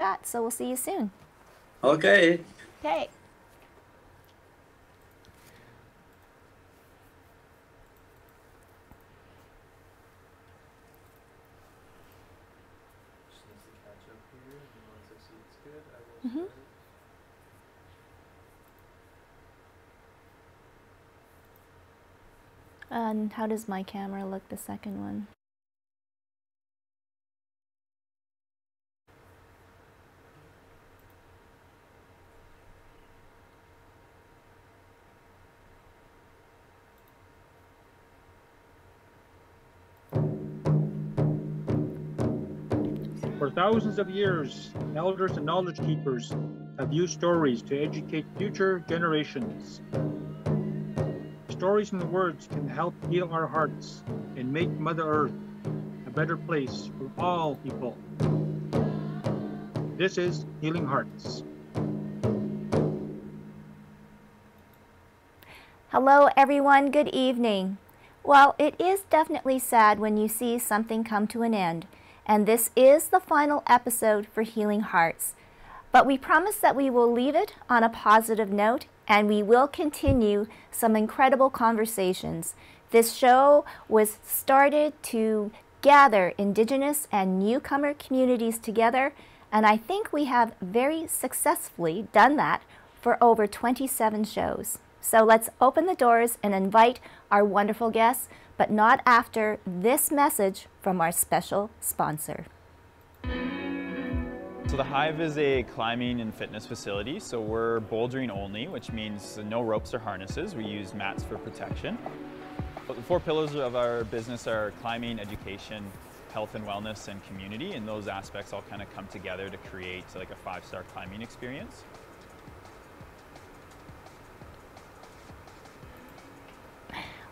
that. So we'll see you soon. Okay. Okay. Mm-hmm. And how does my camera look, the second one? For thousands of years, elders and knowledge keepers have used stories to educate future generations. Stories and words can help heal our hearts and make Mother Earth a better place for all people. This is Healing Hearts. Hello everyone, good evening. Well, it is definitely sad when you see something come to an end, and this is the final episode for Healing Hearts. But we promise that we will leave it on a positive note, and we will continue some incredible conversations. This show was started to gather Indigenous and newcomer communities together, and I think we have very successfully done that for over 27 shows. So let's open the doors and invite our wonderful guests, but not after this message from our special sponsor. So the Hive is a climbing and fitness facility, so we're bouldering only, which means no ropes or harnesses. We use mats for protection. But the four pillars of our business are climbing, education, health and wellness, and community, and those aspects all kind of come together to create like a 5-star climbing experience.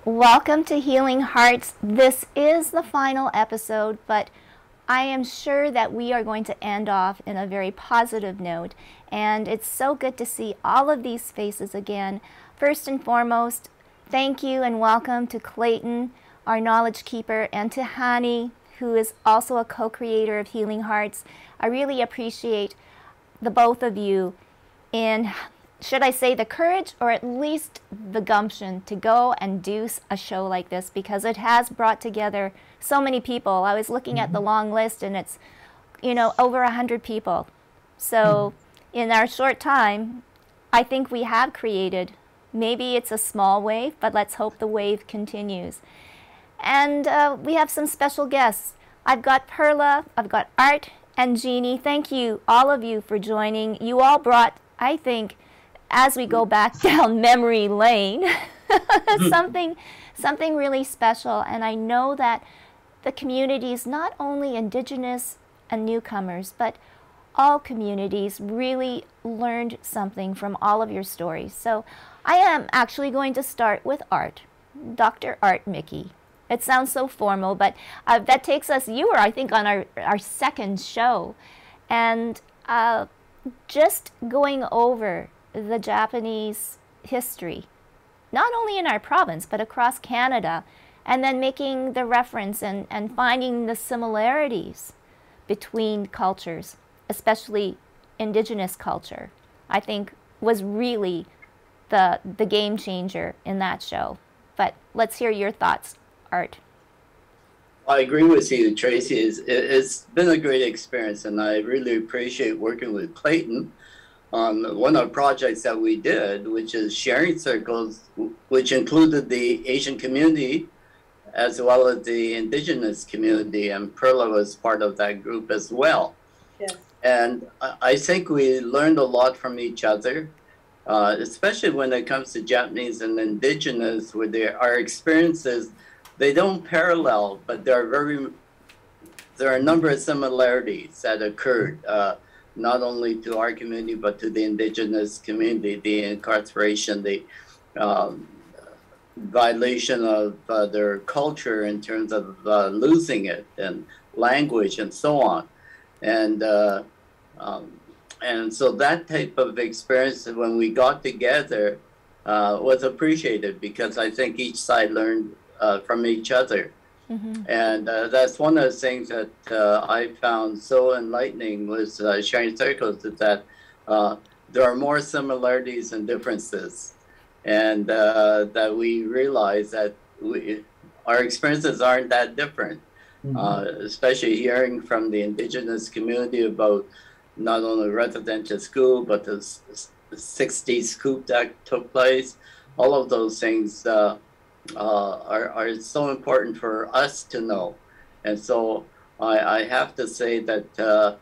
Welcome to Healing Hearts. This is the final episode, but I am sure that we are going to end off in a very positive note, and it's so good to see all of these faces again. First and foremost, thank you and welcome to Clayton, our knowledge keeper, and to Hani, who is also a co-creator of Healing Hearts. I really appreciate the both of you in, should I say, the courage or at least the gumption to go and do a show like this, because it has brought together so many people. I was looking at the long list, and it's, over 100 people. So in our short time, I think we have created, maybe it's a small wave, but let's hope the wave continues. And we have some special guests. I've got Perla, I've got Art, and Jeannie. Thank you, all of you, for joining. You all brought, I think, as we go back down memory lane, something really special. And I know that the communities, not only Indigenous and newcomers, but all communities really learned something from all of your stories. So I am actually going to start with Art, Dr. Art Mickey. It sounds so formal, but that takes us, you were, I think, on our second show. And just going over the Japanese history, not only in our province, but across Canada, and then making the reference and finding the similarities between cultures, especially Indigenous culture, I think was really the game changer in that show. But let's hear your thoughts, Art. I agree with you, Tracy. It's been a great experience, and I really appreciate working with Clayton on one of the projects that we did, which is sharing circles, which included the Asian community as well as the Indigenous community, and Perla was part of that group as well. Yes. And I think we learned a lot from each other, especially when it comes to Japanese and Indigenous, where our experiences, they don't parallel, but there are a number of similarities that occurred. Not only to our community, but to the Indigenous community, the incarceration, the violation of their culture in terms of losing it, and language, and so on. And so that type of experience, when we got together, was appreciated, because I think each side learned from each other. And that's one of the things that I found so enlightening was sharing circles, is that there are more similarities than differences. And that we realize that our experiences aren't that different, especially hearing from the Indigenous community about not only residential school, but the 60s scoop that took place. All of those things are so important for us to know. And so I have to say that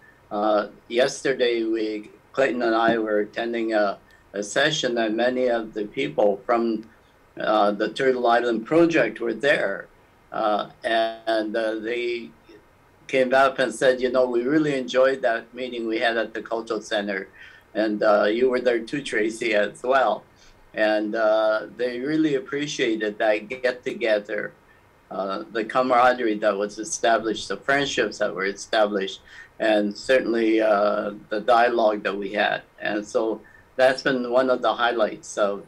yesterday Clayton and I were attending a session that many of the people from the Turtle Island Project were there. And they came up and said, you know, we really enjoyed that meeting we had at the Cultural Center. And you were there too, Tracy, as well. And they really appreciated that get-together, the camaraderie that was established, the friendships that were established, and certainly the dialogue that we had. And so that's been one of the highlights of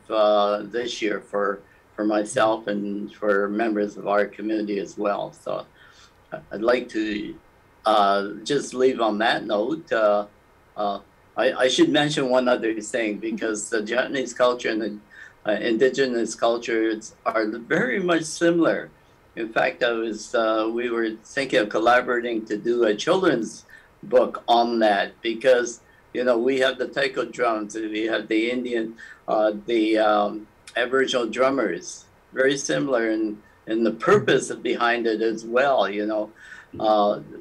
this year for myself and for members of our community as well. So I'd like to just leave on that note. I should mention one other thing, because the Japanese culture and the indigenous cultures are very much similar. In fact, we were thinking of collaborating to do a children's book on that, because you know we have the taiko drums, we have the Indian, the Aboriginal drummers, very similar in the purpose behind it as well. You know,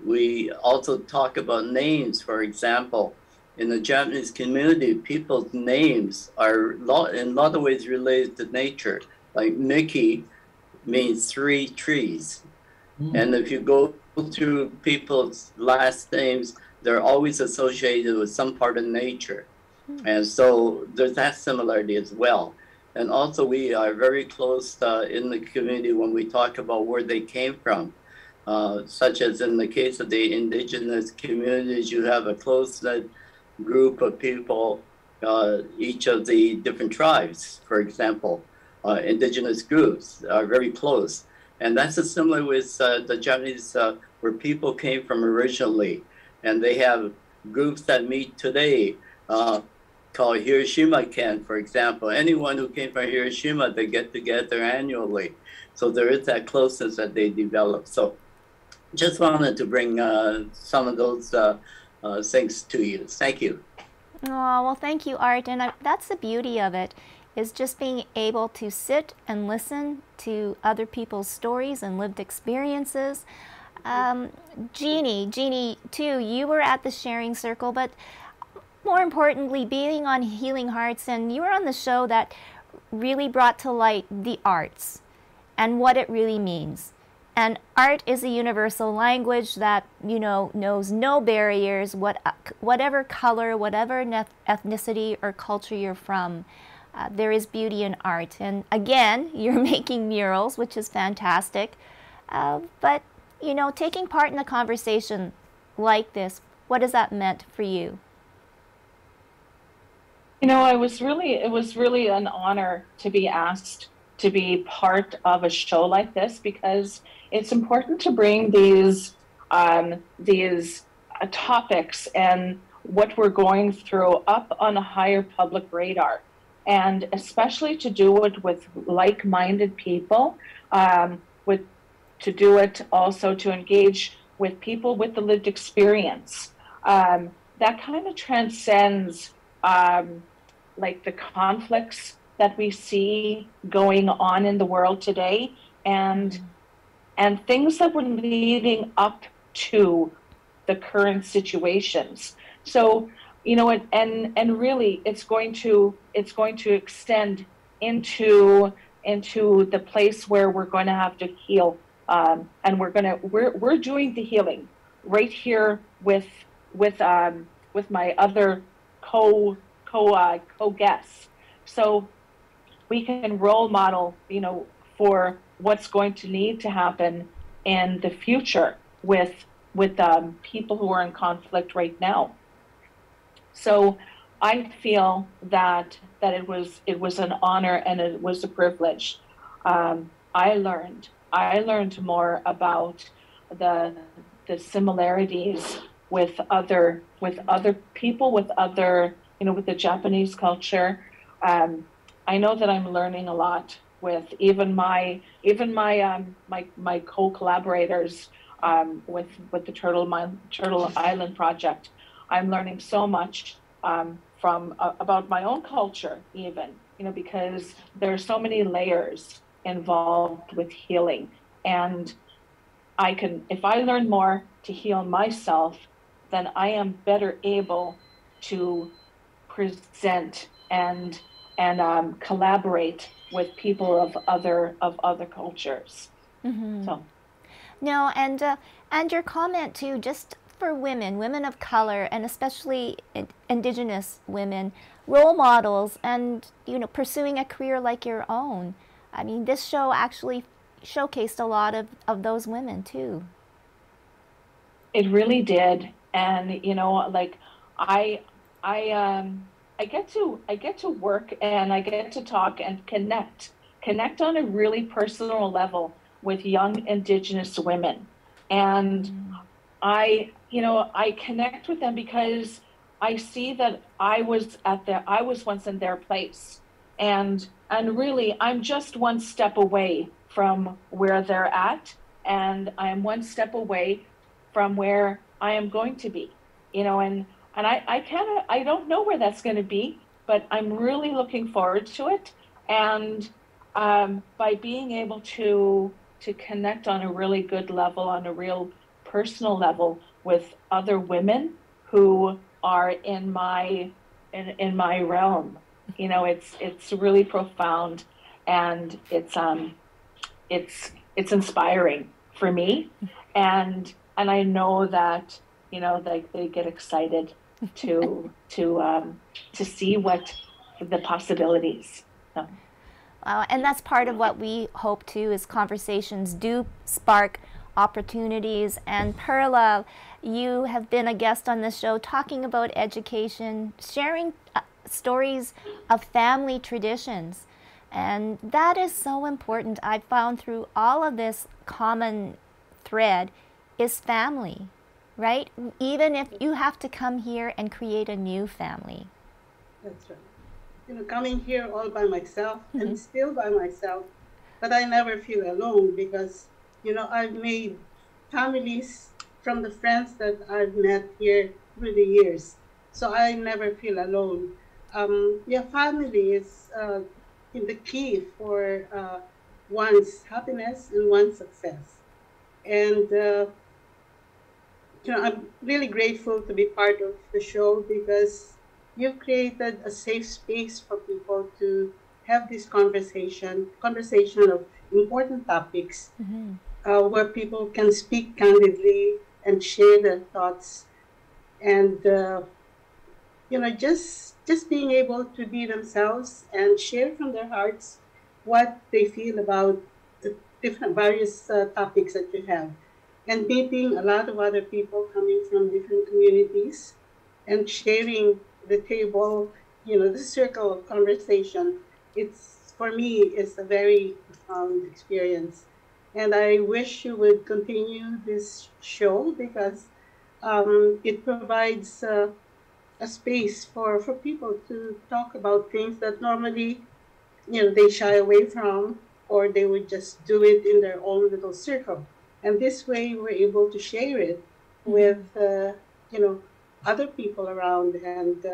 we also talk about names, for example. In the Japanese community, people's names are in a lot of ways related to nature. Like Miki means 3 trees. And if you go through people's last names, they're always associated with some part of nature. And so there's that similarity as well. And also we are very close in the community when we talk about where they came from. Such as in the case of the indigenous communities, you have a close-knit group of people, each of the different tribes, for example, indigenous groups are very close. And that's similar with the Japanese, where people came from originally. And they have groups that meet today called Hiroshima Ken, for example. Anyone who came from Hiroshima, they get together annually. So there is that closeness that they develop. So just wanted to bring some of those things to you. Thank you. Oh, well, thank you, Art. And that's the beauty of it, is just being able to sit and listen to other people's stories and lived experiences. Jeannie, too, you were at the sharing circle, but more importantly, being on Healing Hearts, and you were on the show that really brought to light the arts and what it really means. And art is a universal language that, you know, knows no barriers, whatever color, whatever ethnicity or culture you're from. There is beauty in art. And again, you're making murals, which is fantastic. But, you know, taking part in a conversation like this, what has that meant for you? You know, it was really an honor to be asked to be part of a show like this, because it's important to bring these topics and what we're going through up on a higher public radar, and especially to do it with like-minded people, to do it also to engage with people with the lived experience. That kind of transcends like the conflicts that we see going on in the world today, and things that were leading up to the current situations. So, you know, and really it's going to extend into the place where we're going to have to heal, and we're doing the healing right here with my other co-guests. So we can role model, you know, for what's going to need to happen in the future with people who are in conflict right now. So I feel that it was an honor and it was a privilege. I learned I learned more about the similarities with other people, with other, you know, with the Japanese culture. I know that I'm learning a lot with even my my co-collaborators with the Turtle Island project. I'm learning so much from about my own culture, even, you know, because there are so many layers involved with healing, and I can, if I learn more to heal myself, then I am better able to present and collaborate with people of other cultures. Mm-hmm. So No, and your comment too, just for women, women of color, and especially indigenous women, role models, and you know, pursuing a career like your own. I mean, this show actually showcased a lot of those women too. it really did, and you know, like I I get to work and I get to talk and connect on a really personal level with young Indigenous women, and you know, I connect with them because I see that I was once in their place, and really I'm just one step away from where they're at, and I'm one step away from where I am going to be, you know, and I don't know where that's going to be, but I'm really looking forward to it, and by being able to connect on a really good level, on a real personal level with other women who are in my realm. You know, it's really profound, and it's inspiring for me, and I know that, you know, they get excited to see what the possibilities. So. And that's part of what we hope too, is conversations do spark opportunities. And Perla, you have been a guest on this show talking about education, sharing stories of family traditions. And that is so important. I've found through all of this common thread is family, right? Even if you have to come here and create a new family. That's right. You know, coming here all by myself and still by myself, but I never feel alone because, you know, I've made families from the friends that I've met here through the years. So I never feel alone. Yeah, family is the key for one's happiness and one's success. And, you know, I'm really grateful to be part of the show because you've created a safe space for people to have this conversation of important topics, where people can speak candidly and share their thoughts, and you know, just being able to be themselves and share from their hearts what they feel about the different various topics that you have, and meeting a lot of other people coming from different communities and sharing the table, you know, the circle of conversation. It's, for me, it's a very profound experience. And I wish you would continue this show because it provides a space for people to talk about things that normally, you know, they shy away from, or they would just do it in their own little circle. And this way we're able to share it with, you know, other people around, and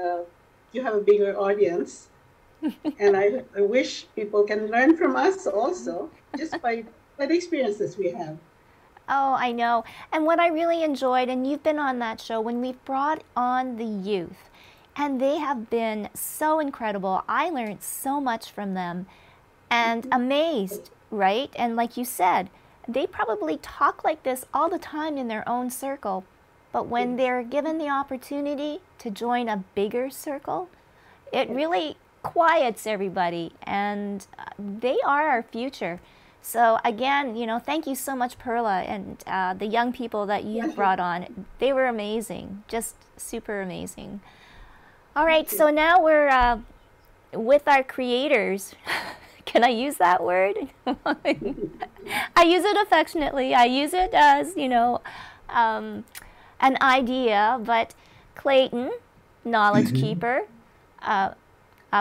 you have a bigger audience. And I wish people can learn from us also, just by the experiences we have. Oh, I know. And what I really enjoyed, and you've been on that show, when we've brought on the youth, and they have been so incredible. I learned so much from them and amazed, right? And like you said, they probably talk like this all the time in their own circle. But when they're given the opportunity to join a bigger circle, it really quiets everybody, and they are our future. So again, you know, thank you so much, Perla, and the young people that you brought on. They were amazing, just super amazing. All right, so now we're with our creators, Can I use that word? I use it affectionately. I use it as, an idea. But Clayton, knowledge keeper, a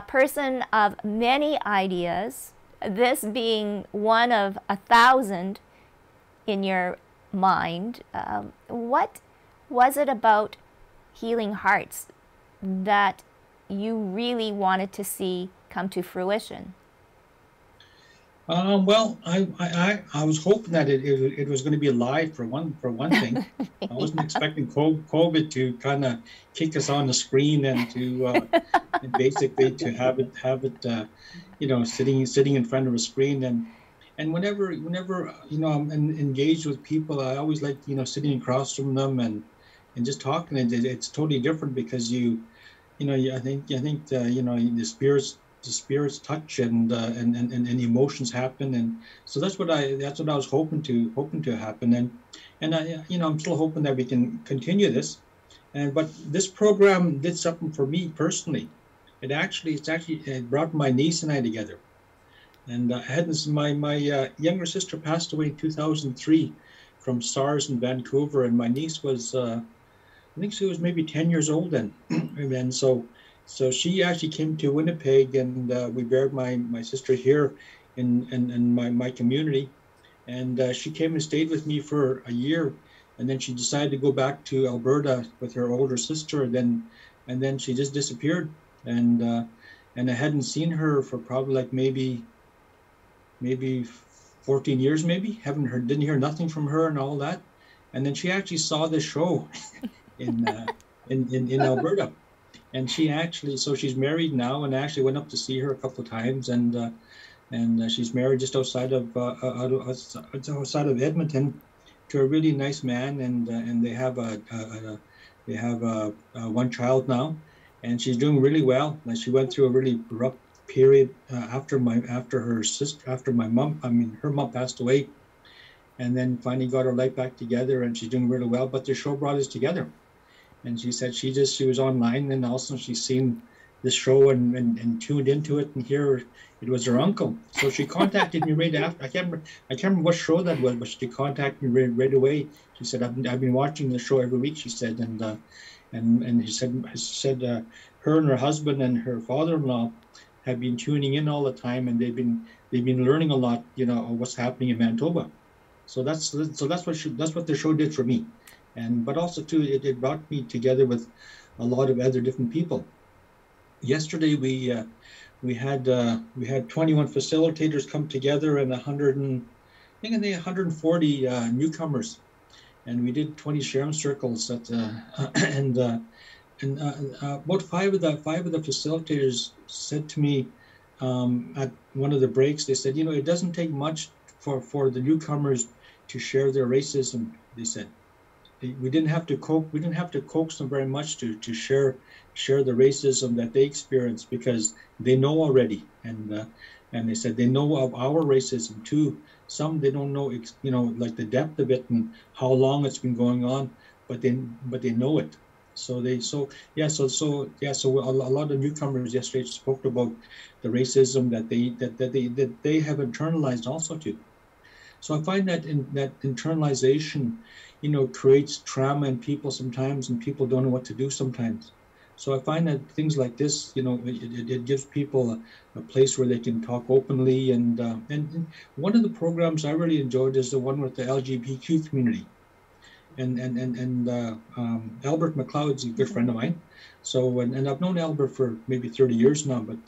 person of many ideas, this being one of 1,000 in your mind, what was it about Healing Hearts that you really wanted to see come to fruition? Well, I was hoping that it was going to be live for one thing. I wasn't expecting COVID to kind of kick us on the screen and to and basically to have it sitting in front of a screen. And whenever I'm engaged with people, I always like sitting across from them and just talking. It's totally different because I think the spirits touch and emotions happen, and so that's what I was hoping to happen, and I'm still hoping that we can continue this, but this program did something for me personally. It brought my niece and I together, and I had this, my younger sister passed away in 2003 from SARS in Vancouver, and my niece was I think she was maybe 10 years old then, and so she actually came to Winnipeg, and we buried my sister here in my community, and she came and stayed with me for a year, and then she decided to go back to Alberta with her older sister, and then she just disappeared, and I hadn't seen her for probably like maybe 14 years, didn't hear nothing from her and all that, and then she actually saw this show in Alberta. And so she's married now, and I actually went up to see her a couple of times, and she's married just outside of Edmonton to a really nice man, and they have one child now, and she's doing really well. Like, she went through a really rough period after her mom passed away, and then finally got her life back together, and she's doing really well. But the show brought us together. And she said she was online, and also she's seen this show and tuned into it, and here it was her uncle. So she contacted me right after. I can't remember what show that was, but she contacted me right away. She said, I've been watching the show every week, she said, and she said her and her husband and her father-in-law have been tuning in all the time, and they've been learning a lot, of what's happening in Manitoba. So that's what the show did for me. But also too, it brought me together with a lot of other different people. Yesterday we had 21 facilitators come together, and 140 newcomers, and we did 20 sharing circles and about five of the facilitators said to me at one of the breaks, they said, it doesn't take much for the newcomers to share their racism. They said, we didn't have to coax them very much to share the racism that they experience, because they know already, and they said they know of our racism too. Some they don't know, like the depth of it and how long it's been going on, but they know it. So a lot of newcomers yesterday spoke about the racism that they have internalized also too. So I find that that internalization, creates trauma in people sometimes, and people don't know what to do sometimes. So I find that things like this, it gives people a place where they can talk openly. And one of the programs I really enjoyed is the one with the LGBTQ community. And Albert McLeod's a good friend of mine. So and I've known Albert for maybe 30 years now, but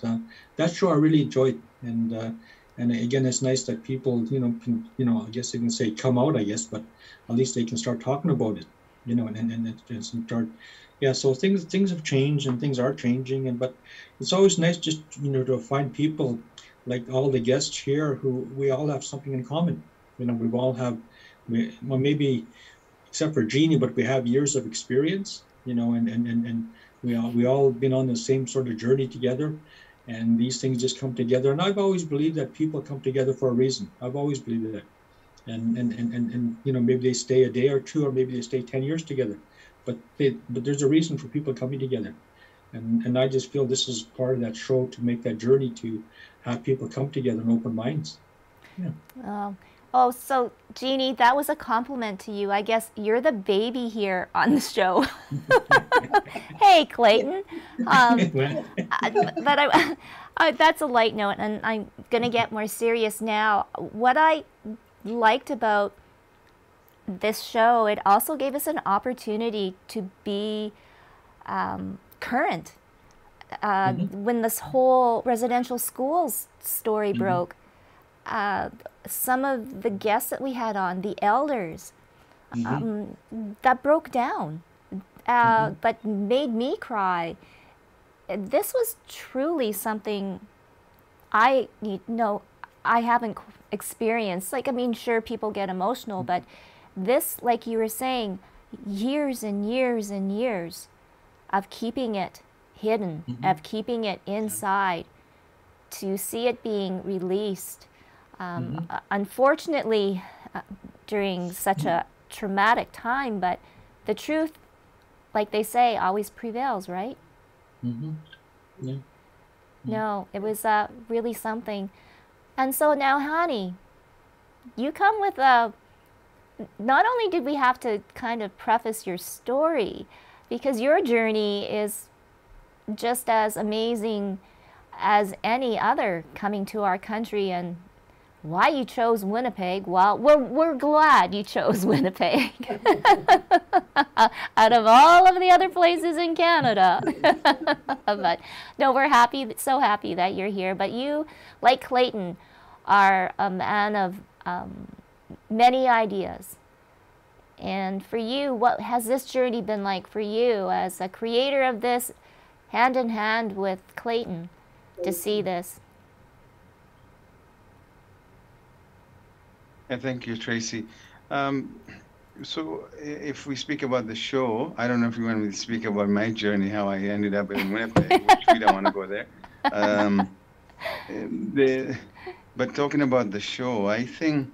that show I really enjoyed. And again, it's nice that people, can, I guess they can say come out, I guess, but at least they can start talking about it, and start. Yeah, so things have changed, and things are changing, but it's always nice just, to find people like all the guests here who we all have something in common. We all have, maybe except for Jeannie, but we have years of experience, and we all been on the same sort of journey together. And these things just come together. And I've always believed that people come together for a reason. I've always believed that. And maybe they stay a day or two, or maybe they stay 10 years together. But there's a reason for people coming together. And I just feel this is part of that show, to make that journey, to have people come together in open minds. Yeah. Oh, so Jeannie, that was a compliment to you. I guess you're the baby here on the show. Hey, Clayton. But that's a light note, and I'm going to get more serious now. What I liked about this show, it also gave us an opportunity to be current. When this whole residential schools story broke, some of the guests that we had on, the elders, that broke down, but made me cry. This was truly something I haven't experienced. Like, I mean, sure, people get emotional, but this, like you were saying, years and years and years of keeping it hidden, of keeping it inside, to see it being released. Unfortunately, during such a traumatic time, but the truth, like they say, always prevails, right? Yeah. No, it was really something. And so now, Hani, you come with not only did we have to kind of preface your story, because your journey is just as amazing as any other coming to our country, and why you chose Winnipeg, well, we're glad you chose Winnipeg out of all of the other places in Canada. But no, we're happy, so happy that you're here. But you, like Clayton, are a man of many ideas. And for you, what has this journey been like for you as a creator of this, hand in hand with Clayton, to see this? Thank you, Tracy. So if we speak about the show, I don't know if you want me to speak about my journey, how I ended up in Winnipeg, which we don't want to go there. But talking about the show, I think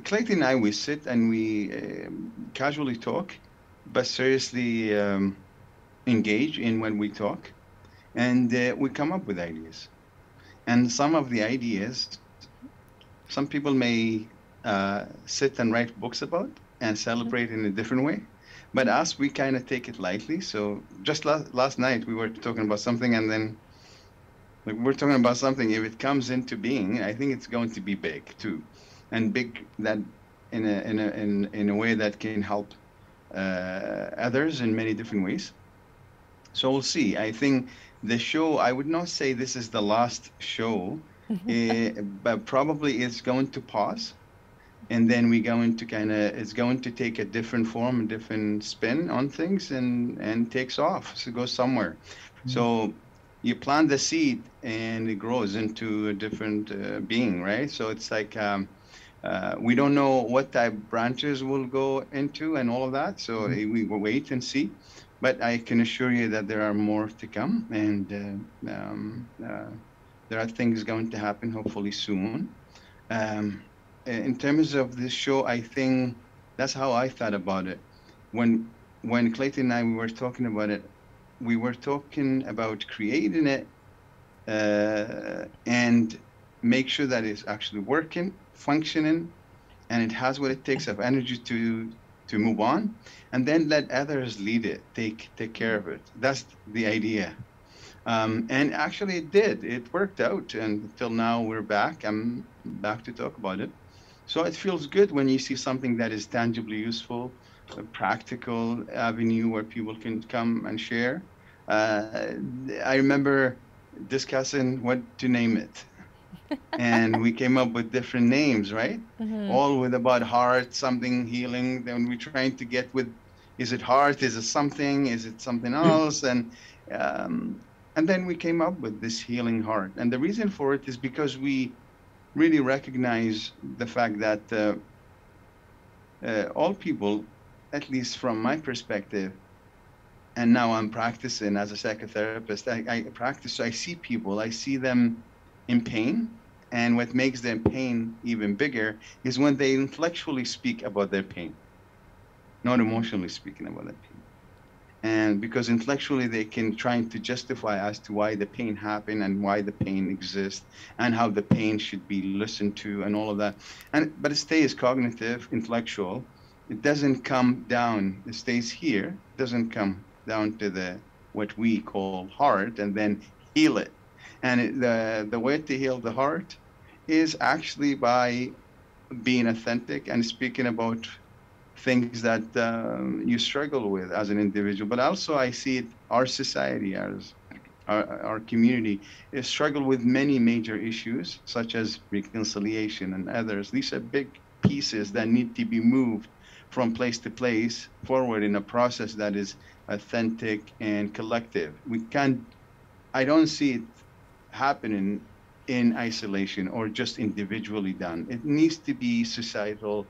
Clayton and I, we sit and we casually talk, but seriously engage in when we talk, and we come up with ideas. And some of the ideas, some people may sit and write books about and celebrate in a different way. But us, we kind of take it lightly. So just last night, we were talking about something, and then we're talking about something. If it comes into being, I think it's going to be big too, and big that in a way that can help others in many different ways. So we'll see. I think the show, I would not say this is the last show, but probably it's going to pause. And then we're going to it's going to take a different form, a different spin on things, and takes off. So it goes somewhere. So you plant the seed and it grows into a different being, right? So it's like, we don't know what type of branches will go into and all of that. So we will wait and see. But I can assure you that there are more to come, and there are things going to happen hopefully soon. In terms of this show, I think that's how I thought about it. When Clayton and I, we were talking about it, we were talking about creating it and make sure that it's actually working, functioning, and it has what it takes of energy to move on, and then let others lead it, take care of it. That's the idea. And actually it did. It worked out, and until now we're back. I'm back to talk about it. So it feels good when you see something that is tangibly useful, a practical avenue where people can come and share. I remember discussing what to name it. And we came up with different names, right? All with about heart, something healing. Then we're trying to get with, is it heart? Is it something? Is it something else? And then we came up with this healing heart. And the reason for it is because we really recognize the fact that all people, at least from my perspective, and now I'm practicing as a psychotherapist, I practice, so I see people, I see them in pain, and what makes their pain even bigger is when they intellectually speak about their pain, not emotionally speaking about their pain. And because intellectually they can try to justify as to why the pain happened and why the pain exists and how the pain should be listened to and all of that. But it stays cognitive, intellectual. It doesn't come down, it stays here, it doesn't come down to the what we call heart and then heal it. And the way to heal the heart is actually by being authentic and speaking about things that you struggle with as an individual. But also I see it, our society, our community is struggle with many major issues such as reconciliation and others. These are big pieces that need to be moved from place to place forward in a process that is authentic and collective. I don't see it happening in isolation or just individually done. It needs to be societal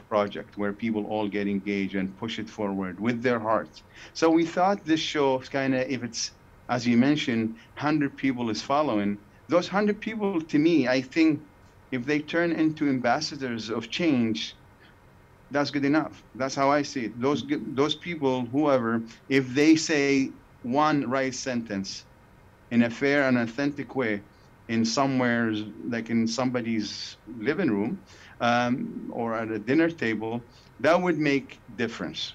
project where people all get engaged and push it forward with their hearts. So we thought this show kind of, if it's, as you mentioned, 100 people is following, those 100 people, to me, I think if they turn into ambassadors of change, that's good enough. That's how I see it. Those people, whoever, if they say one right sentence in a fair and authentic way, in somewhere, like in somebody's living room or at a dinner table, that would make difference.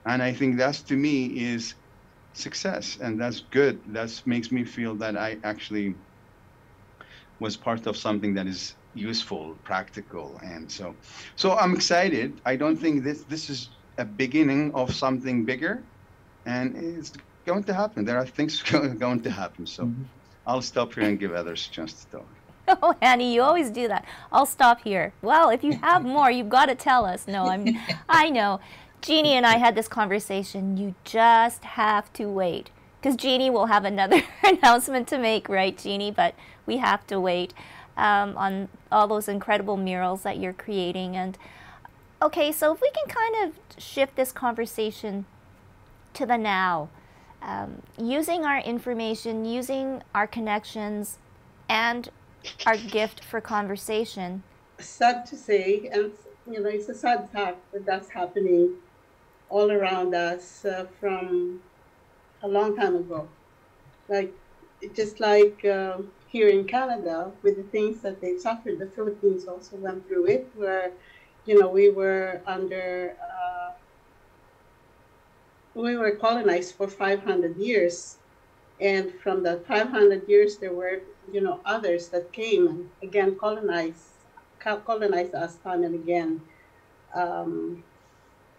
And I think that's, to me, is success, and that's good. That makes me feel that I actually was part of something that is useful, practical, and so I'm excited. I don't think this is a beginning of something bigger, and it's going to happen. There are things going to happen. So I'll stop here and give others a chance to talk. Oh, Annie, you always do that. I'll stop here. Well, if you have more, you've got to tell us. No, I know. Jeannie and I had this conversation. You just have to wait. Because Jeannie will have another announcement to make, right, Jeannie? But we have to wait on all those incredible murals that you're creating. And okay, so if we can kind of shift this conversation to the now. Using our information, using our connections, and our gift for conversation. Sad to say, and it's a sad fact that that's happening all around us from a long time ago. Just like here in Canada, with the things that they suffered, the Philippines also went through it, where we were under. We were colonized for 500 years, and from that 500 years, there were, others that came and again colonized us time and again. And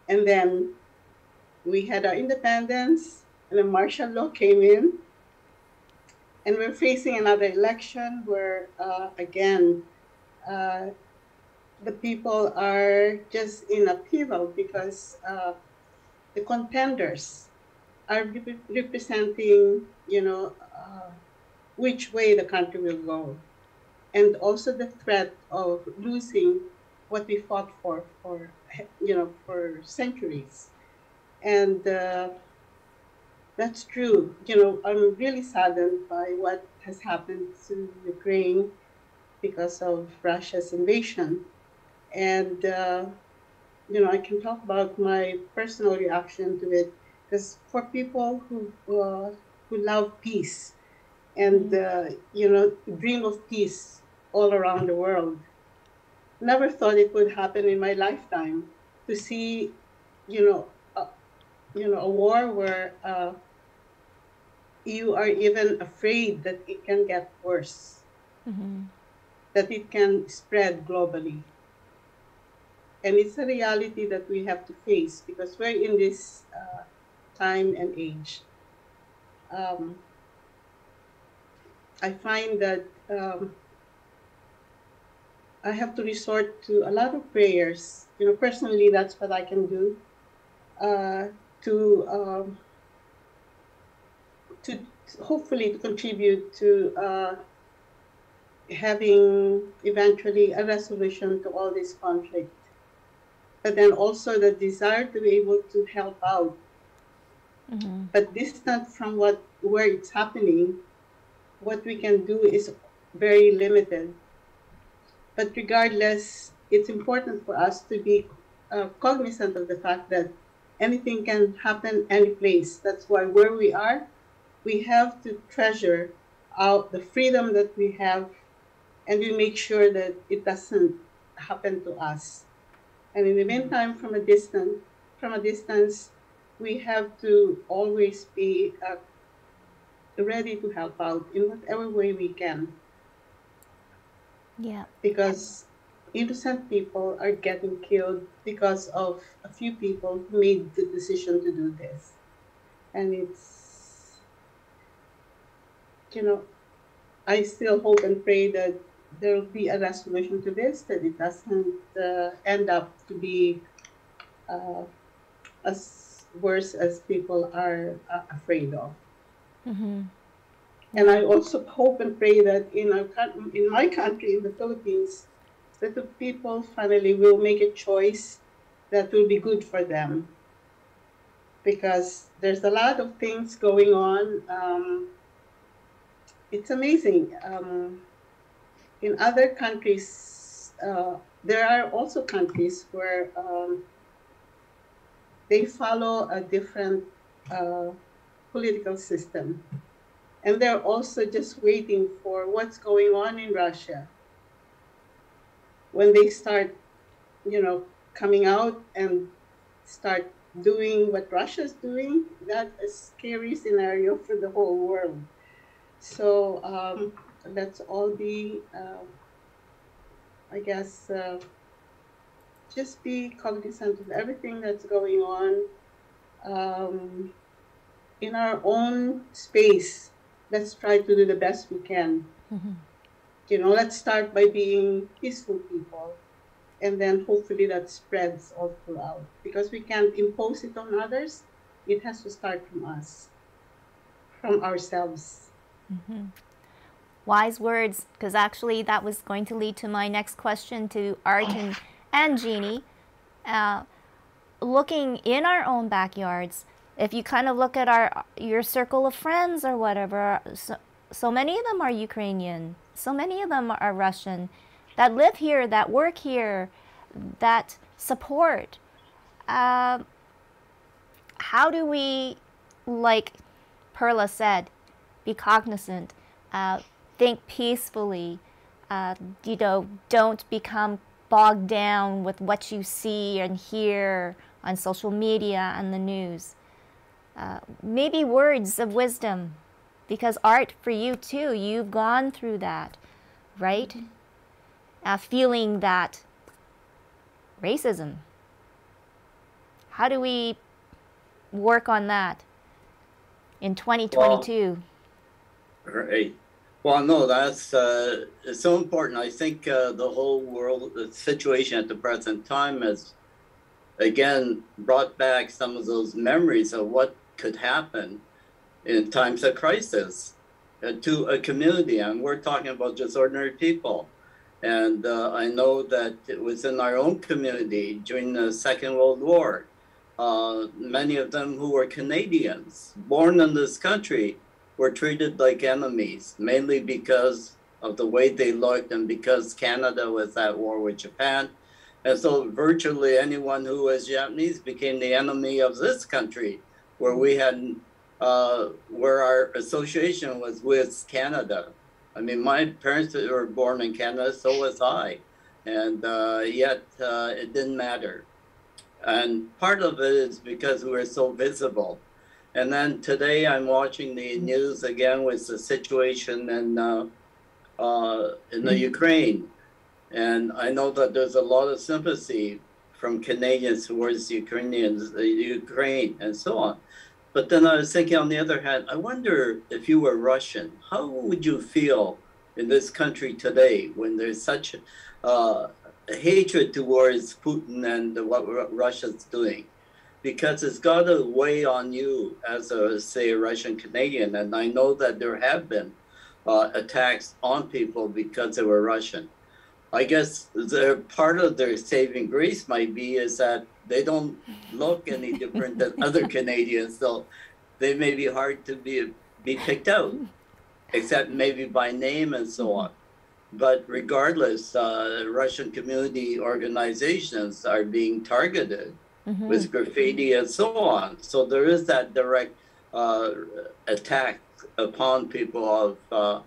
then we had our independence, and the martial law came in, and we're facing another election where, again, the people are just in upheaval because the contenders are representing, which way the country will go. And also the threat of losing what we fought for centuries. And that's true. I'm really saddened by what has happened to Ukraine because of Russia's invasion. And I can talk about my personal reaction to it, because for people who love peace and dream of peace all around the world, never thought it would happen in my lifetime to see, a war where you are even afraid that it can get worse, that it can spread globally. And it's a reality that we have to face because we're in this time and age. I find that I have to resort to a lot of prayers. Personally, that's what I can do to hopefully to contribute to having eventually a resolution to all this conflict. But then also the desire to be able to help out. But distant from where it's happening, what we can do is very limited. But regardless, it's important for us to be cognizant of the fact that anything can happen any place. That's why where we are, we have to treasure out the freedom that we have, and we make sure that it doesn't happen to us. And in the meantime, from a distance, we have to always be ready to help out in whatever way we can. Yeah. Because innocent people are getting killed because of a few people who made the decision to do this. And it's, I still hope and pray that there will be a resolution to this, that it doesn't end up to be as worse as people are afraid of. Mm-hmm. And I also hope and pray that in my country, in the Philippines, that the people finally will make a choice that will be good for them. Because there's a lot of things going on. It's amazing. In other countries, there are also countries where they follow a different political system. And they're also just waiting for what's going on in Russia. When they start, coming out and start doing what Russia's doing, that's a scary scenario for the whole world. So let's all be, I guess, just be cognizant of everything that's going on in our own space. Let's try to do the best we can. Mm-hmm. Let's start by being peaceful people, and then hopefully that spreads all throughout. Because we can't impose it on others. It has to start from us, from ourselves. Mm-hmm. Wise words, because actually that was going to lead to my next question to Art and Jeannie. Looking in our own backyards, if you kind of look at your circle of friends or whatever, so many of them are Ukrainian, so many of them are Russian, that live here, that work here, that support. How do we, like Perla said, be cognizant, think peacefully, don't become bogged down with what you see and hear on social media and the news. Maybe words of wisdom, because Art, for you too, you've gone through that, right? Feeling that racism. How do we work on that in 2022? Right. Well, no, that's it's so important. I think the whole world, the situation at the present time has, again, brought back some of those memories of what could happen in times of crisis to a community. And we're talking about just ordinary people. And I know that it was in our own community during the Second World War. Many of them who were Canadians, born in this country, were treated like enemies, mainly because of the way they looked and because Canada was at war with Japan. And so virtually anyone who was Japanese became the enemy of this country, where we had, where our association was with Canada. I mean, my parents were born in Canada, so was I. And yet it didn't matter. And part of it is because we were so visible. And then today I'm watching the news again with the situation in the Ukraine. And I know that there's a lot of sympathy from Canadians towards Ukrainians, Ukraine and so on. But then I was thinking, on the other hand, I wonder if you were Russian, how would you feel in this country today when there's such hatred towards Putin and what Russia's doing? Because it's got to weigh on you as a, say, a Russian Canadian. And I know that there have been attacks on people because they were Russian. I guess part of their saving grace might be is that they don't look any different than other Canadians, so they may be hard to be picked out, except maybe by name and so on. But regardless, Russian community organizations are being targeted with graffiti and so on. So there is that direct attack upon people of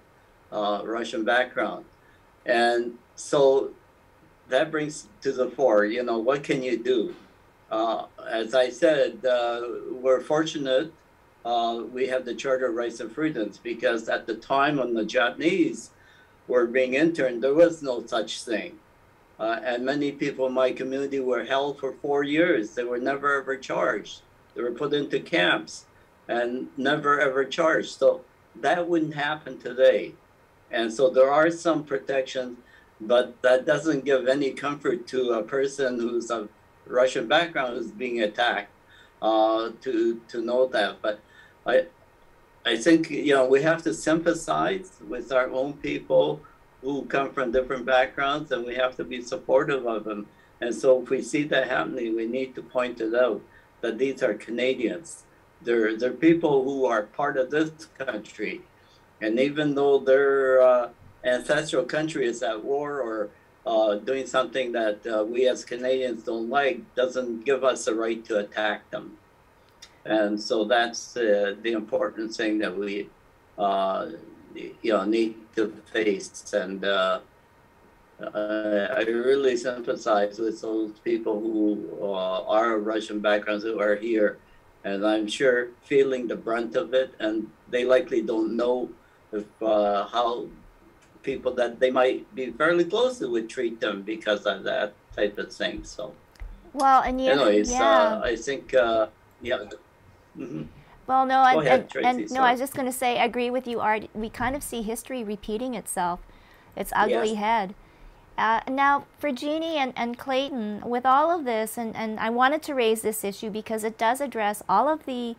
Russian background. And so that brings to the fore, you know, what can you do? As I said, we're fortunate we have the Charter of Rights and Freedoms, because at the time when the Japanese were being interned, there was no such thing. And many people in my community were held for 4 years. They were never ever charged. They were put into camps and never ever charged. So that wouldn't happen today. And so there are some protections, but that doesn't give any comfort to a person who's of Russian background who's being attacked to know that. But I think, you know, we have to sympathize with our own people who come from different backgrounds, and we have to be supportive of them. And so if we see that happening, we need to point it out that these are Canadians. They're people who are part of this country. And even though their ancestral country is at war or doing something that we as Canadians don't like, doesn't give us the right to attack them. And so that's the important thing that we you know, need to face. And I really sympathize with those people who are Russian backgrounds who are here, and I'm sure feeling the brunt of it, and they likely don't know if how people that they might be fairly close to would treat them because of that type of thing. So well, and you, anyways, yeah. I think yeah. Mm-hmm. Well, no, Go ahead, Tracy, and no, sorry. I was just going to say, I agree with you, Art. We kind of see history repeating itself, its ugly head. Now, for Jeannie and Clayton, with all of this, and I wanted to raise this issue because it does address all of the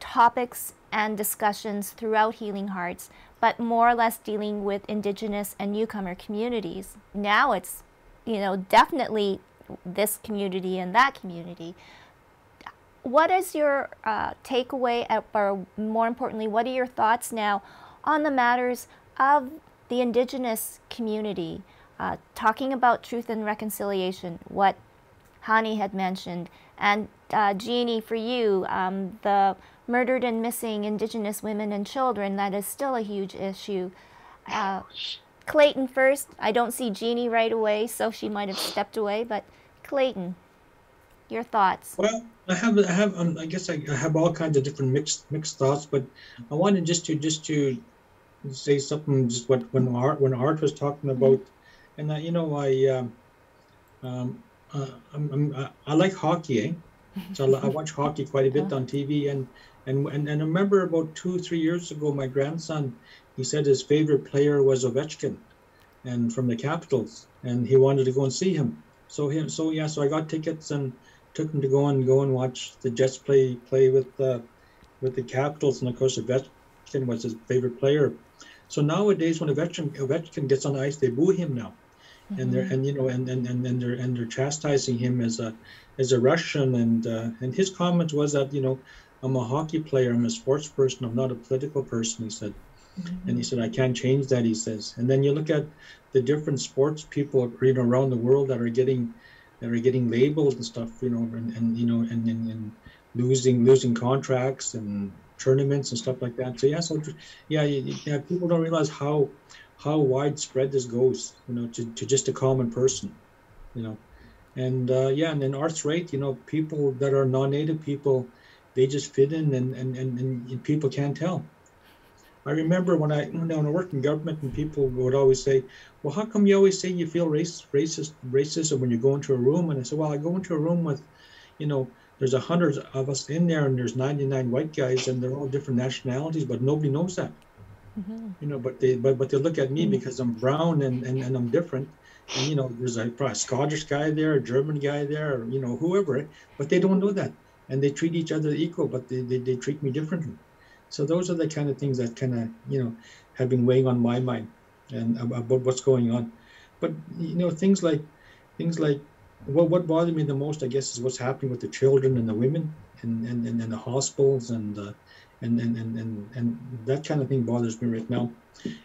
topics and discussions throughout Healing Hearts, but more or less dealing with Indigenous and newcomer communities. Now it's, you know, definitely this community and that community. What is your takeaway, or more importantly, what are your thoughts now on the matters of the Indigenous community? Talking about truth and reconciliation, what Hani had mentioned, and Jeannie, for you, the murdered and missing Indigenous women and children, that is still a huge issue. Clayton first. I don't see Jeannie right away, so she might have stepped away, but Clayton, your thoughts? Well, I guess I have all kinds of different mixed thoughts, but I wanted just to say something. Just when Art was talking about, and you know, I like hockey, eh? So I watch hockey quite a bit on TV, and I remember about 2-3 years ago, my grandson, he said his favorite player was Ovechkin, and from the Capitals, and he wanted to go and see him. So I got tickets and took him to go and watch the Jets play with the Capitals, and of course Ovechkin was his favorite player. So nowadays, when Ovechkin gets on the ice, they boo him now, and they're chastising him as a Russian, and his comment was that, you know, I'm a hockey player, I'm a sports person, I'm not a political person, he said. And he said, I can't change that, he says. And then you look at the different sports people, you know, around the world that are getting labeled and stuff, you know, and losing contracts and tournaments and stuff like that. So people don't realize how widespread this goes, you know, to just a common person, you know. And and then Art's right, you know, people that are non-native people, they just fit in, and people can't tell. I remember when I worked in government, and people would always say, well, how come you always say you feel racism when you go into a room? And I said, well, I go into a room with, you know, there's 100 of us in there, and there's 99 white guys, and they're all different nationalities, but nobody knows that. You know, but they look at me because I'm brown and I'm different. And, you know, there's a Scottish guy there, a German guy there, or, you know, whoever, but they don't know that. And they treat each other equal, but they treat me differently. So those are the kind of things that kind of, you know, have been weighing on my mind and about what's going on. But, you know, things like what bothered me the most, I guess, is what's happening with the children and the women and the hospitals and and that kind of thing bothers me right now.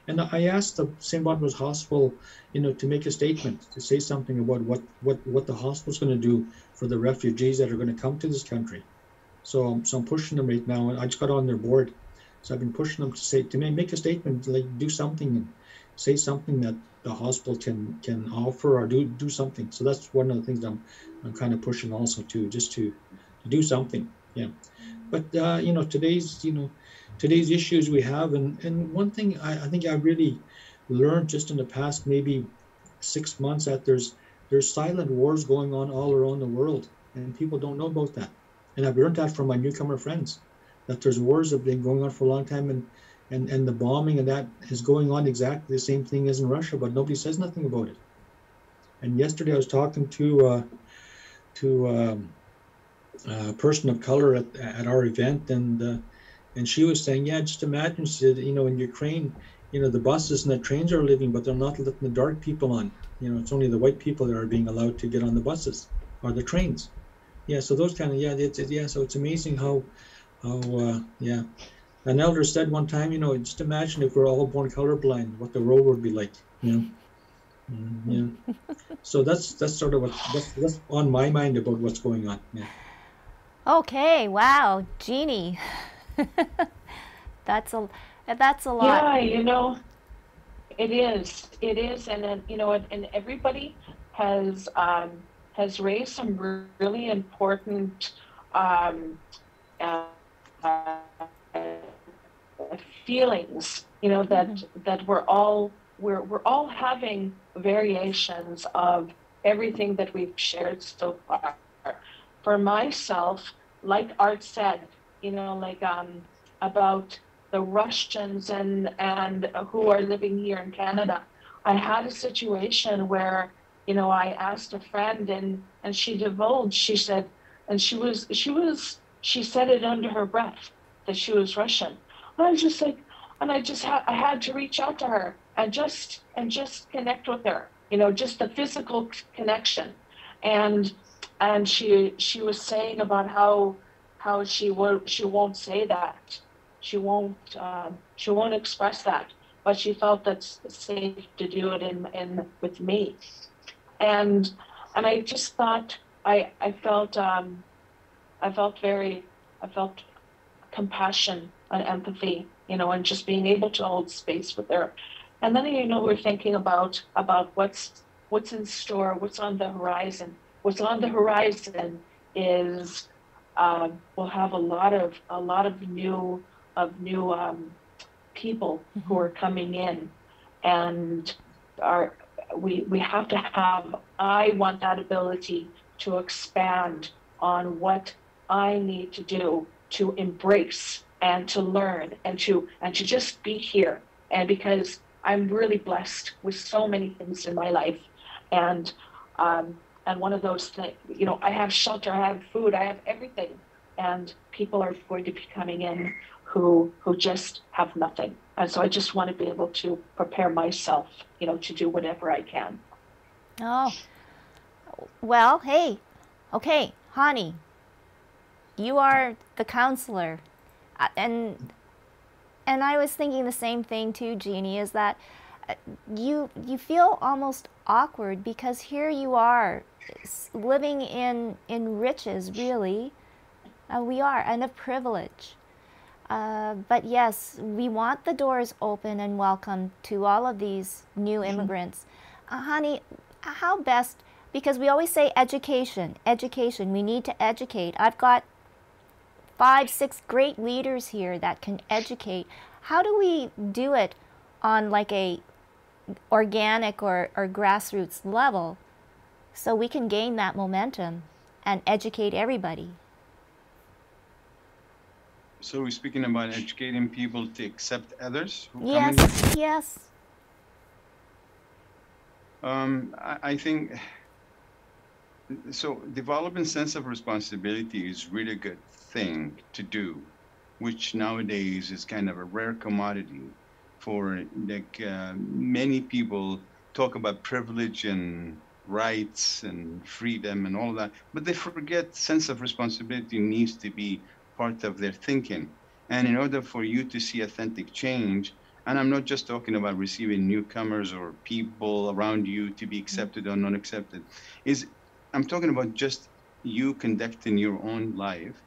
And I asked the St. Boniface Hospital, to make a statement, to say something about what the hospital's going to do for the refugees that are going to come to this country. So I'm pushing them right now, and I just got on their board. So I've been pushing them to make a statement, like do something, and say something that the hospital can offer or do something. So that's one of the things I'm kind of pushing also too, just to do something. Yeah. But today's issues we have, and one thing I think I really learned just in the past maybe 6 months, that there's silent wars going on all around the world, and people don't know about that. And I've learned that from my newcomer friends, that there's wars that have been going on for a long time, and the bombing and that is going on exactly the same thing as in Russia, but nobody says nothing about it. And yesterday I was talking to a person of color at our event, and she was saying, yeah, just imagine, she said, in Ukraine, the buses and the trains are leaving, but they're not letting the dark people on. It's only the white people that are being allowed to get on the buses or the trains. Yeah, so those kind of, so it's amazing how an elder said one time, just imagine if we're all born colorblind, what the world would be like, So that's sort of that's on my mind about what's going on. Yeah. Okay, wow, Jeannie. That's a lot. Yeah, it is, and then and everybody has raised some really important feelings. That we're all having variations of everything that we've shared so far. For myself, like Art said, about the Russians and who are living here in Canada. I had a situation where, I asked a friend and she divulged, she said, and she said it under her breath that she was Russian. And I was just like, I had to reach out to her and just connect with her, just the physical connection. And she was saying about how she won't say that, she won't express that, but she felt that's safe to do it in with me, and I just thought I felt compassion and empathy, and just being able to hold space with her. And then we're thinking about what's in store, what's on the horizon. What's on the horizon is we'll have a lot of new people who are coming in, and we have to have. I want that ability to expand on what I need to do to embrace and to learn and to just be here, and because I'm really blessed with so many things in my life, and one of those things, I have shelter, I have food, I have everything, and people are going to be coming in who just have nothing. And so I just want to be able to prepare myself, to do whatever I can. Oh, well, hey, okay, Hani, you are the counselor, and I was thinking the same thing too, Jeannie, is that you feel almost awkward because here you are living in riches, really. We are, and a privilege. But yes, we want the doors open and welcome to all of these new immigrants. Hani, how best, because we always say education, we need to educate. I've got 5, 6 great leaders here that can educate. How do we do it on like a organic or grassroots level so we can gain that momentum and educate everybody? So we're speaking about educating people to accept others who yes, come in? Yes. I think, so developing sense of responsibility is really a good thing to do, which nowadays is kind of a rare commodity for many people talk about privilege and rights and freedom and all that, but they forget sense of responsibility needs to be part of their thinking. And in order for you to see authentic change, and I'm not just talking about receiving newcomers or people around you to be accepted or not accepted, I'm talking about just you conducting your own life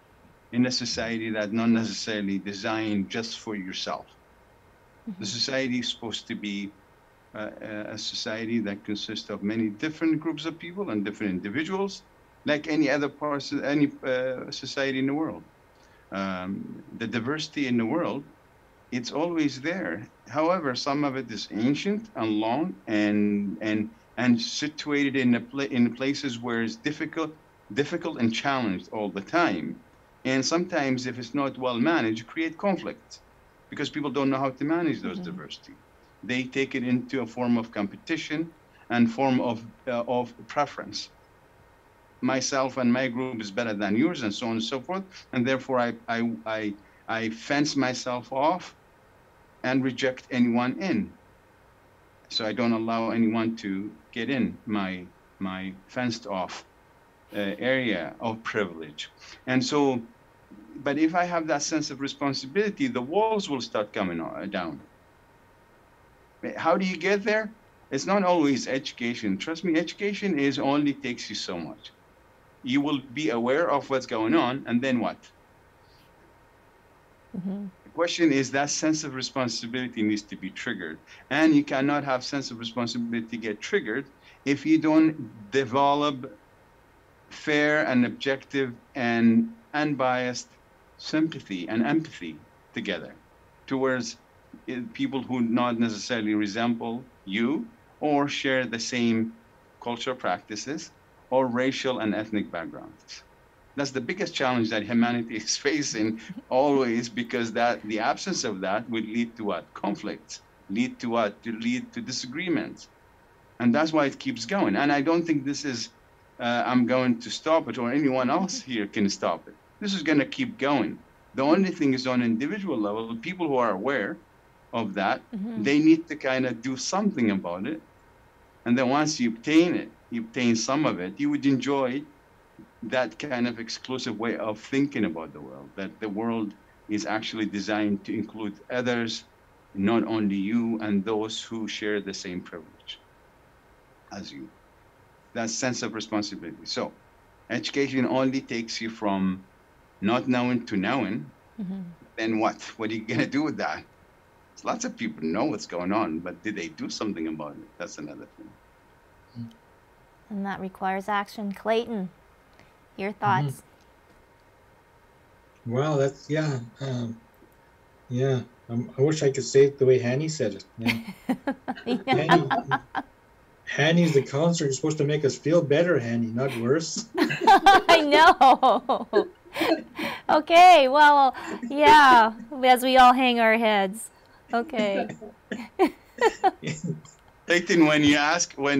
in a society that not necessarily designed just for yourself. The society is supposed to be a society that consists of many different groups of people and different individuals, like any other parts of any society in the world. The diversity in the world, it's always there. However, some of it is ancient and long and situated in places where it's difficult and challenged all the time. And sometimes, if it's not well managed, create conflict because people don't know how to manage those diversity. They take it into a form of competition and form of preference. Myself and my group is better than yours, and so on and so forth. And therefore, I fence myself off and reject anyone in. So I don't allow anyone to get in my fenced off area of privilege. And so, but if I have that sense of responsibility, the walls will start coming down. How do you get there? It's not always education. Trust me, education only takes you so much. You will be aware of what's going on, and then what? The question is that sense of responsibility needs to be triggered. And you cannot have sense of responsibility get triggered if you don't develop fair and objective and unbiased sympathy and empathy together towards people who not necessarily resemble you or share the same cultural practices or racial and ethnic backgrounds. That's the biggest challenge that humanity is facing always, because the absence of that would lead to what? Conflicts, lead to what? To lead to disagreements. And that's why it keeps going. And I don't think this is, I'm going to stop it or anyone else here can stop it. This is going to keep going. The only thing is on an individual level, people who are aware of that, they need to kind of do something about it. And then once you obtain it, you obtain some of it, you would enjoy that kind of exclusive way of thinking about the world, that the world is actually designed to include others, not only you and those who share the same privilege as you. That sense of responsibility. So education only takes you from not knowing to knowing. Then what? What are you going to do with that? Lots of people know what's going on, but did they do something about it? That's another thing. And that requires action. Clayton, your thoughts? Well, that's, yeah. I wish I could say it the way Hanny said it. Yeah. Hanny's the counselor. You're supposed to make us feel better, Hanny, not worse. I know. Okay, well, yeah, as we all hang our heads. Okay. Clayton, when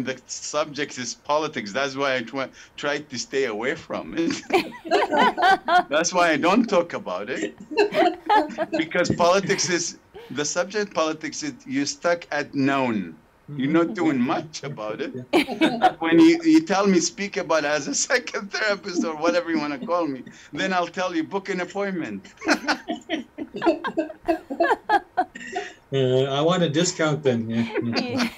the subject is politics, that's why I tried to stay away from it. That's why I don't talk about it. Because politics is, the subject politics is, you're stuck at known. You're not doing much about it. When you tell me speak about it as a psychotherapist or whatever you want to call me, then I'll tell you book an appointment. I want a discount then. Yeah.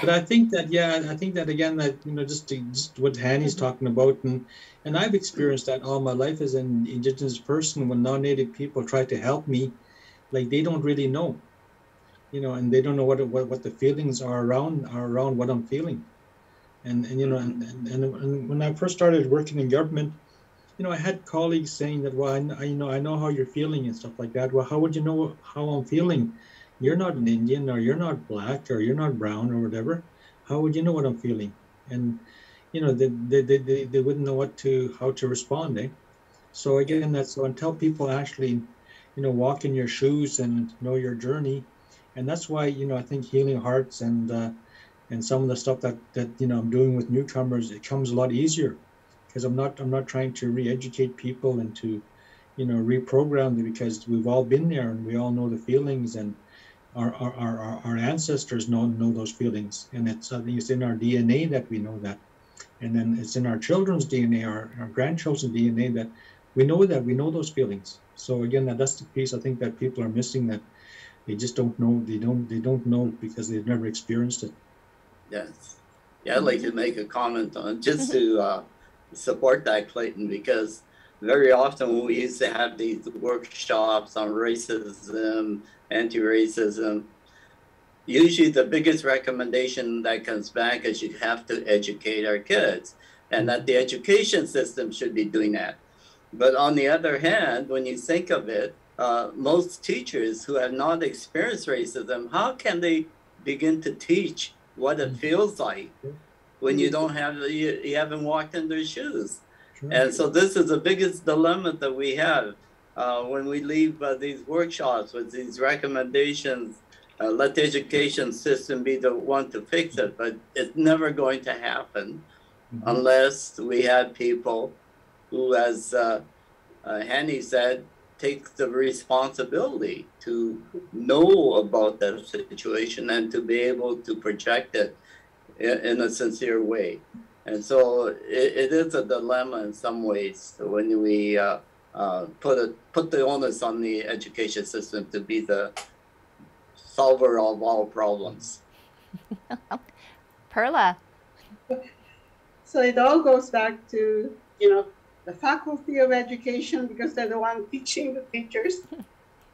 But I think that again, that just what Hanny's talking about, and I've experienced that all my life as an Indigenous person. When non-Native people try to help me, like they don't really know, and they don't know what the feelings are around what I'm feeling, and when I first started working in government, I had colleagues saying that, well, I know how you're feeling and stuff like that. Well, how would you know how I'm feeling? You're not an Indian, or you're not black, or you're not brown, or whatever. How would you know what I'm feeling? And they wouldn't know how to respond. So again, so until people actually walk in your shoes and know your journey, and that's why I think Healing Hearts and some of the stuff that I'm doing with newcomers, it comes a lot easier. Because I'm not trying to re-educate people and to, reprogram them, because we've all been there and we all know the feelings, and our ancestors know those feelings, and I think it's in our DNA that we know that, and then it's in our children's DNA, our grandchildren's DNA, that we know that, we know those feelings. So again, that's the piece I think that people are missing, that they just don't know. They don't know because they've never experienced it. Yes. Yeah, I'd like to make a comment on just to support that, Clayton, because very often when we used to have these workshops on racism, anti-racism, usually the biggest recommendation that comes back is you have to educate our kids, and that the education system should be doing that. But on the other hand, when you think of it, most teachers who have not experienced racism, how can they begin to teach what it feels like when you don't have, you haven't walked in their shoes? Sure. And so this is the biggest dilemma that we have when we leave these workshops with these recommendations. Let the education system be the one to fix it, but it's never going to happen unless we have people who, as Hanny said, take the responsibility to know about that situation and to be able to project it in a sincere way. And so it is a dilemma in some ways when we put the onus on the education system to be the solver of all problems. Perla. So it all goes back to, the faculty of education, because they're the one teaching the teachers,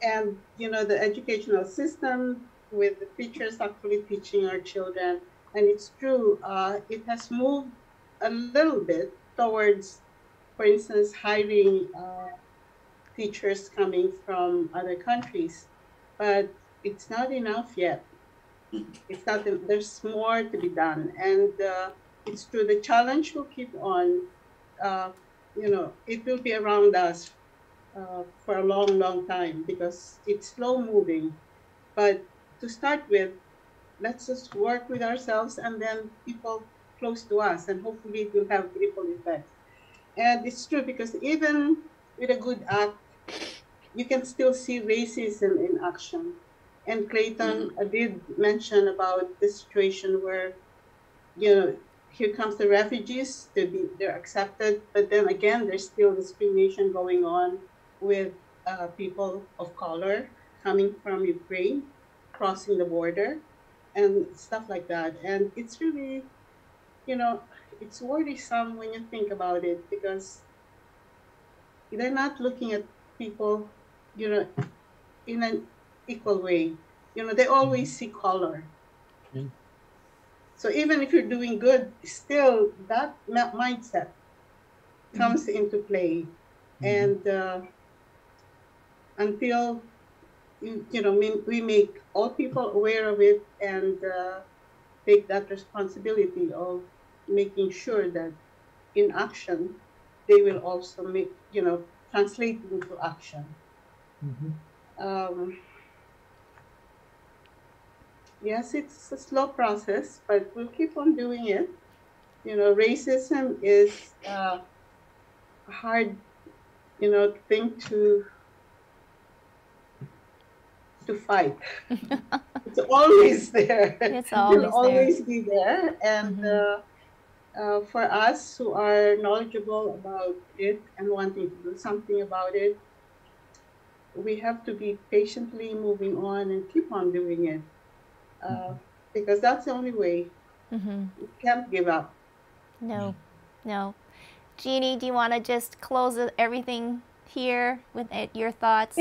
and, the educational system with the teachers actually teaching our children. And it's true, it has moved a little bit towards, for instance, hiring teachers coming from other countries, but it's not enough yet. It's not. There's more to be done, and it's true. The challenge will keep on. It will be around us for a long, long time because it's slow moving. But to start with, let's just work with ourselves, and then people close to us, and hopefully it will have ripple effect. And it's true because even with a good act, you can still see racism in action. And Clayton did mention about the situation where, here comes the refugees, they're accepted, but then again, there's still discrimination going on with people of color coming from Ukraine, crossing the border, and stuff like that. And it's really, it's worrisome when you think about it, because they're not looking at people, in an equal way. They always see color. So even if you're doing good, still that mindset comes into play. And until, we make all people aware of it and take that responsibility of making sure that in action, they will also make, translate into action. Yes, it's a slow process, but we'll keep on doing it. Racism is a hard, thing to fight. It's always there. It's always It'll always be there. And for us who are knowledgeable about it and wanting to do something about it, we have to be patiently moving on and keep on doing it. Because that's the only way. We can't give up. No. Jeannie, do you want to just close everything here with your thoughts?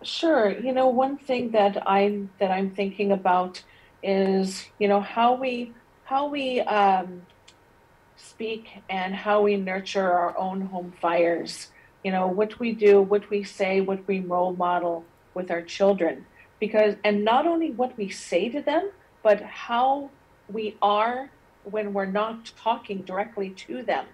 Sure. One thing that I'm thinking about is, how we speak and how we nurture our own home fires. What we do, what we say, what we role model with our children. And not only what we say to them, but how we are when we're not talking directly to them,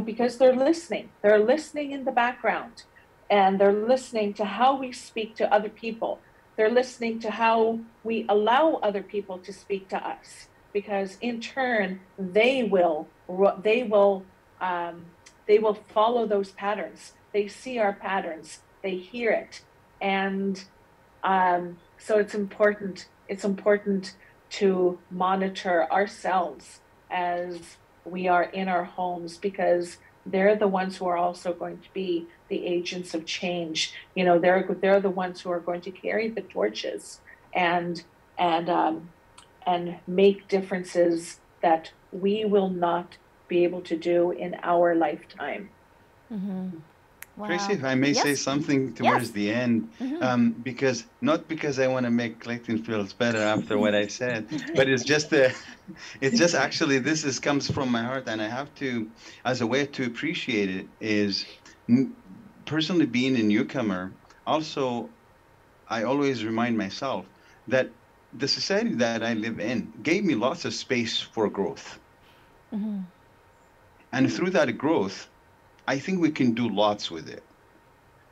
because they're listening in the background, and they're listening to how we speak to other people. They're listening to how we allow other people to speak to us, because in turn, they will follow those patterns. They see our patterns, they hear it. And so it's important to monitor ourselves as we are in our homes, because they're the ones who are also going to be the agents of change. You know, they're the ones who are going to carry the torches and make differences that we will not be able to do in our lifetime. Wow. Tracy, if I may say something towards the end, because not because I want to make Clayton feel better after what I said, but it's just actually this comes from my heart, and I have to, as a way to appreciate it, is personally being a newcomer. Also, I always remind myself that the society that I live in gave me lots of space for growth, and through that growth, I think we can do lots with it.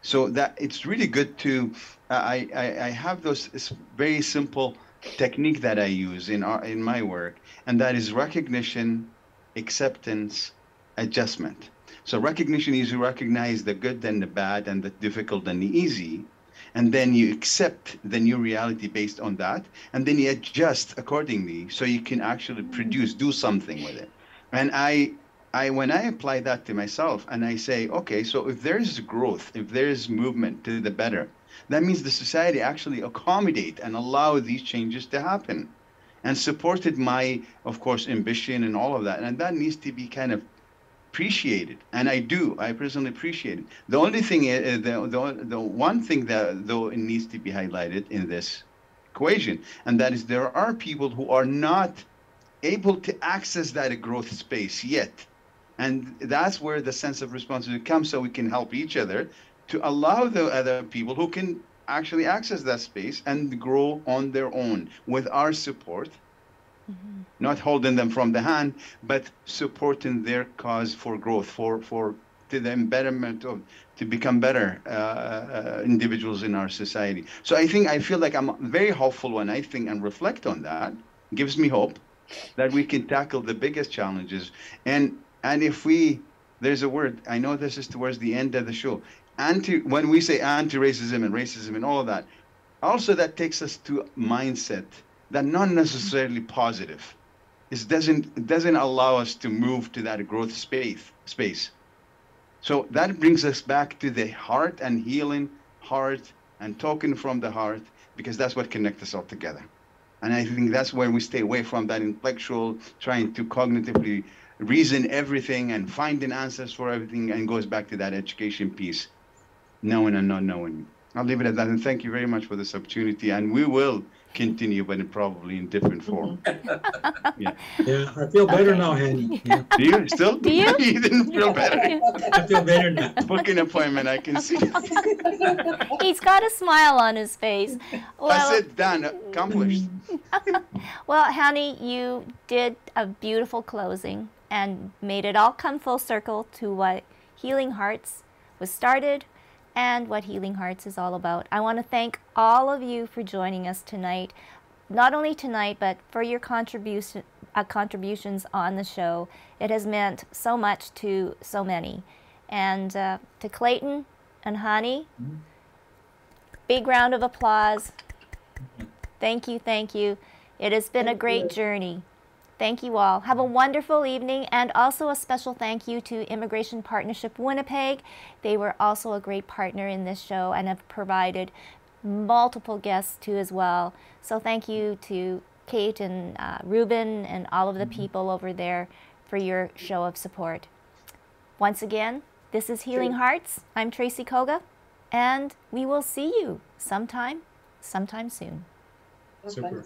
So that it's really good to, I have those very simple technique that I use in my work, and that is recognition, acceptance, adjustment. So recognition is you recognize the good and the bad and the difficult and the easy, and then you accept the new reality based on that, and then you adjust accordingly so you can actually do something with it. And when I apply that to myself and I say, okay, so if there's growth, if there's movement to the better, that means the society actually accommodate and allow these changes to happen and supported my, of course, ambition and all of that. And that needs to be kind of appreciated. And I personally appreciate it. The only thing, the one thing that though it needs to be highlighted in this equation, and that is there are people who are not able to access that growth space yet. And that's where the sense of responsibility comes, so we can help each other to allow the other people who can actually access that space and grow on their own with our support, not holding them from the hand, but supporting their cause for growth, to the betterment of, to become better individuals in our society. So I feel like I'm very hopeful when I think and reflect on that. It gives me hope that we can tackle the biggest challenges. And if there's a word, I know this is towards the end of the show, when we say anti-racism and racism and all of that, also that takes us to a mindset that not necessarily positive. It doesn't allow us to move to that growth space. So that brings us back to the heart and healing heart and talking from the heart, because that's what connects us all together. And I think that's where we stay away from that intellectual, trying to cognitively reason everything and finding answers for everything, and goes back to that education piece, knowing and not knowing. I'll leave it at that, and thank you very much for this opportunity, and we will continue, but probably in different form. Yeah, I feel better now, Hani. Yeah. Do you still? Do you? You didn't feel better? I feel better now. Book an appointment, I can see. He's got a smile on his face. Well, That's it, done, accomplished. Well, Hani, you did a beautiful closing and made it all come full circle to what Healing Hearts was started and what Healing Hearts is all about. I want to thank all of you for joining us tonight, not only tonight, but for your contributions on the show. It has meant so much to so many. And to Clayton and Hani, big round of applause. Thank you, thank you. It has been a great journey. Thank you all. Have a wonderful evening, and also a special thank you to Immigration Partnership Winnipeg. They were also a great partner in this show and have provided multiple guests too as well. So thank you to Kate and Ruben and all of the people over there for your show of support. Once again, this is Healing Hearts. I'm Tracy Koga, and we will see you sometime soon. Super.